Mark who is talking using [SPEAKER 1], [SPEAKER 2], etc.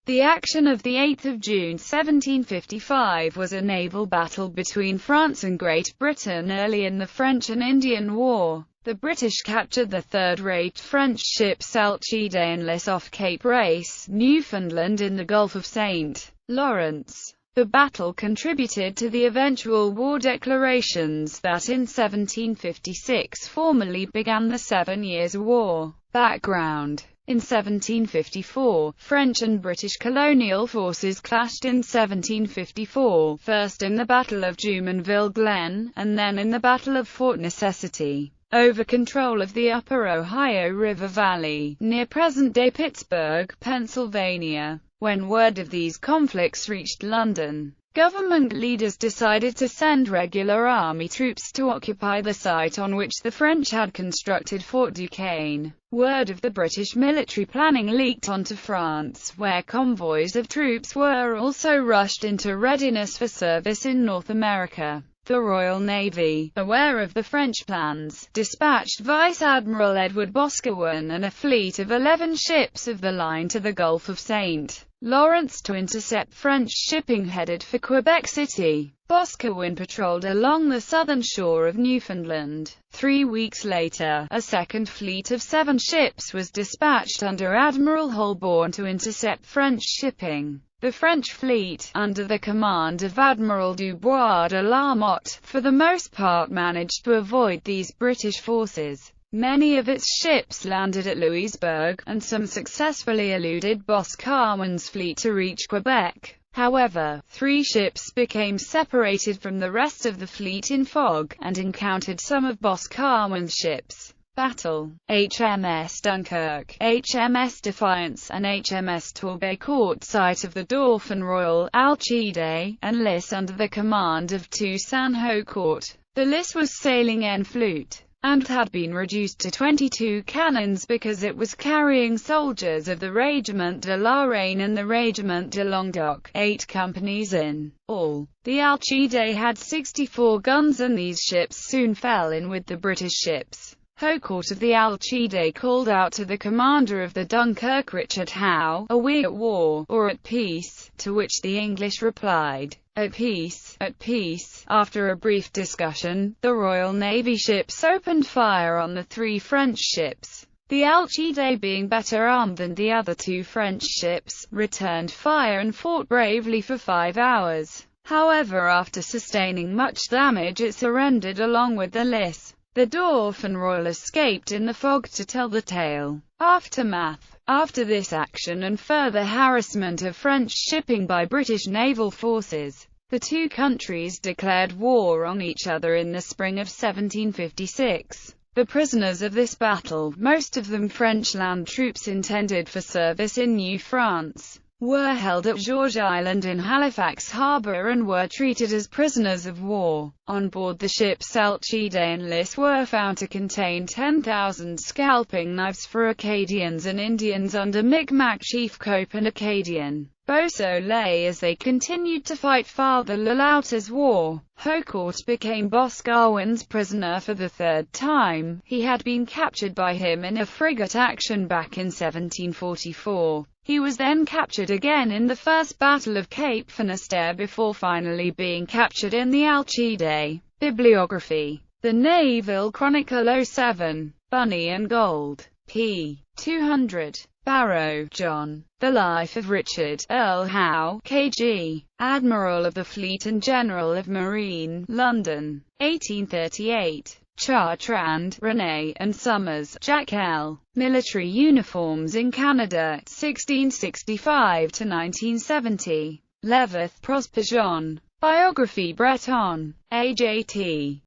[SPEAKER 1] The action of 8 June 1755 was a naval battle between France and Great Britain early in the French and Indian War. The British captured the third-rate French ships Alcide and Lys off Cape Race, Newfoundland in the Gulf of St. Lawrence. The battle contributed to the eventual war declarations that in 1756 formally began the 7 Years' War. Background: in 1754, French and British colonial forces clashed in 1754, first in the Battle of Jumonville Glen, and then in the Battle of Fort Necessity, over control of the upper Ohio River Valley, near present-day Pittsburgh, Pennsylvania. When word of these conflicts reached London, government leaders decided to send regular army troops to occupy the site on which the French had constructed Fort Duquesne. Word of the British military planning leaked onto France, where convoys of troops were also rushed into readiness for service in North America. The Royal Navy, aware of the French plans, dispatched Vice Admiral Edward Boscawen and a fleet of 11 ships of the line to the Gulf of St. Lawrence to intercept French shipping headed for Quebec City. Boscawen patrolled along the southern shore of Newfoundland. 3 weeks later, a second fleet of 7 ships was dispatched under Admiral Holborn to intercept French shipping. The French fleet, under the command of Admiral Dubois de la Motte, for the most part managed to avoid these British forces. Many of its ships landed at Louisbourg, and some successfully eluded Boscawen's fleet to reach Quebec. However, 3 ships became separated from the rest of the fleet in fog, and encountered some of Boscawen's ships. Battle: HMS Dunkirk, HMS Defiance, and HMS Torbay caught sight of the Dauphin Royal, Alcide, and Lys under the command of 2 San Hocourt. The Lys was sailing en flute, and had been reduced to 22 cannons because it was carrying soldiers of the Régiment de la Reine and the Régiment de Languedoc, 8 companies in all. The Alcide had 64 guns, and these ships soon fell in with the British ships. Hocourt of the Alcide called out to the commander of the Dunkirk, Richard Howe, "Are we at war, or at peace?" to which the English replied, "At peace, at peace." After a brief discussion, the Royal Navy ships opened fire on the 3 French ships. The Alcide, being better armed than the other 2 French ships, returned fire and fought bravely for 5 hours. However, after sustaining much damage, it surrendered along with the Lys. The Dauphin Royal escaped in the fog to tell the tale. Aftermath: after this action and further harassment of French shipping by British naval forces, the 2 countries declared war on each other in the spring of 1756. The prisoners of this battle, most of them French land troops intended for service in New France, were held at George Island in Halifax Harbour and were treated as prisoners of war. On board the ships Alcide and Lys were found to contain 10,000 scalping knives for Acadians and Indians under Micmac chief Cope and Acadian Beausoleil as they continued to fight Father Le Loutre's war. Hocourt became Boscawen's prisoner for the 3rd time. He had been captured by him in a frigate action back in 1744. He was then captured again in the First Battle of Cape Finisterre before finally being captured in the Alcide. Bibliography: The Naval Chronicle 07. Bunny and Gold. p. 200. Barrow, John. The Life of Richard, Earl Howe, K.G., Admiral of the Fleet and General of Marine, London, 1838. Chartrand, René, and Summers, Jack L. Military Uniforms in Canada, 1665–1970. Leveth, Prosper John. Biography: Breton, A.J.T.